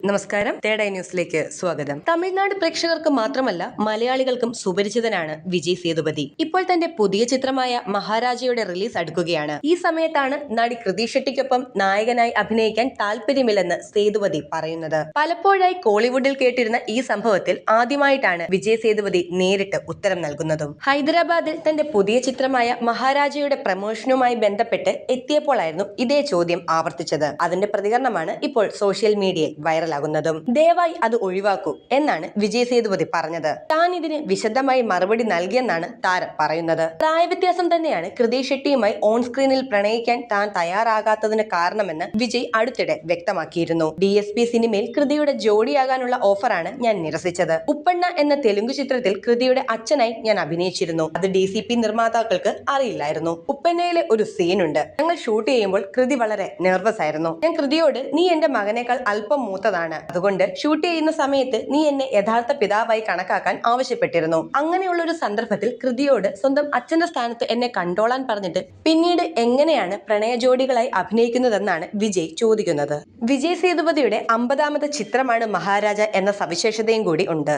നമസ്കാരം, third eye ന്യൂസിലേക്ക് സ്വാഗതം. തമിഴ്നാട് പ്രേക്ഷകർക്ക് മാത്രമല്ല മലയാളികൾക്കും സുപരിചിതനാണ് വിജയ് സേതുപതി. ഇപ്പോൾ തന്റെ പുതിയ ചിത്രമായ മഹാരാജയുടെ റിലീസ് അടുക്കുകയാണ്. ഈ സമയത്താണ് നടി കൃതി ഷെട്ടിക്കൊപ്പം നായകനായി അഭിനയിക്കാൻ താല്പര്യമില്ലെന്ന് സേതുപതി പറയുന്നത്. പലപ്പോഴായി കോളിവുഡിൽ കേട്ടിരുന്ന ഈ സംഭവത്തിൽ ആദ്യമായിട്ടാണ് വിജയ് സേതുപതി നേരിട്ട് ഉത്തരം നൽകുന്നതും. ഹൈദരാബാദിൽ തന്റെ പുതിയ ചിത്രമായ മഹാരാജയുടെ പ്രമോഷനുമായി ബന്ധപ്പെട്ട് എത്തിയപ്പോഴായിരുന്നു ഇതേ ചോദ്യം ആവർത്തിച്ചത്. അതിന്റെ പ്രതികരണമാണ് ഇപ്പോൾ സോഷ്യൽ മീഡിയയിൽ വൈറലാകുന്നതും. ദയവായി അത് ഒഴിവാക്കൂ എന്നാണ് വിജയ് സേതുപതി പറഞ്ഞത്. താൻ ഇതിന് വിശദമായി മറുപടി നൽകിയെന്നാണ് താരം പറയുന്നത്. പ്രായവ്യത്യാസം തന്നെയാണ് കൃതി ഷെട്ടിയുമായി ഓൺ സ്ക്രീനിൽ പ്രണയിക്കാൻ താൻ തയ്യാറാകാത്തതിന് കാരണമെന്ന് വിജയ് അടുത്തിടെ വ്യക്തമാക്കിയിരുന്നു. DSP സിനിമയിൽ കൃതിയുടെ ജോഡിയാകാനുള്ള ഓഫറാണ് ഞാൻ നിരസിച്ചത്. ഉപ്പണ്ണ എന്ന തെലുങ്ക് ചിത്രത്തിൽ കൃതിയുടെ അച്ഛനായി ഞാൻ അഭിനയിച്ചിരുന്നു. അത് DCP നിർമ്മാതാക്കൾക്ക് അറിയില്ലായിരുന്നു. ഉപ്പണ്ണയിലെ ഒരു സീനുണ്ട്. ഞങ്ങൾ ഷൂട്ട് ചെയ്യുമ്പോൾ കൃതി വളരെ നെർവസ് ആയിരുന്നു. ഞാൻ കൃതിയോട്, നീ എന്റെ മകനേക്കാൾ അല്പം മൂത്തതാണ്, അതുകൊണ്ട് ഷൂട്ട് ചെയ്യുന്ന സമയത്ത് നീ എന്നെ യഥാർത്ഥ പിതാവായി കണക്കാക്കാൻ ആവശ്യപ്പെട്ടിരുന്നു. അങ്ങനെയുള്ള ഒരു സന്ദർഭത്തിൽ കൃതിയോട് സ്വന്തം അച്ഛന്റെ സ്ഥാനത്ത് എന്നെ കണ്ടോളാൻ പറഞ്ഞിട്ട് പിന്നീട് എങ്ങനെയാണ് പ്രണയ ജോഡികളായി അഭിനയിക്കുന്നതെന്നാണ് വിജയ് ചോദിക്കുന്നത്. വിജയ് സേതുപതിയുടെ 50ാമത് ചിത്രമാണ് മഹാരാജ എന്ന സവിശേഷതയും കൂടി ഉണ്ട്.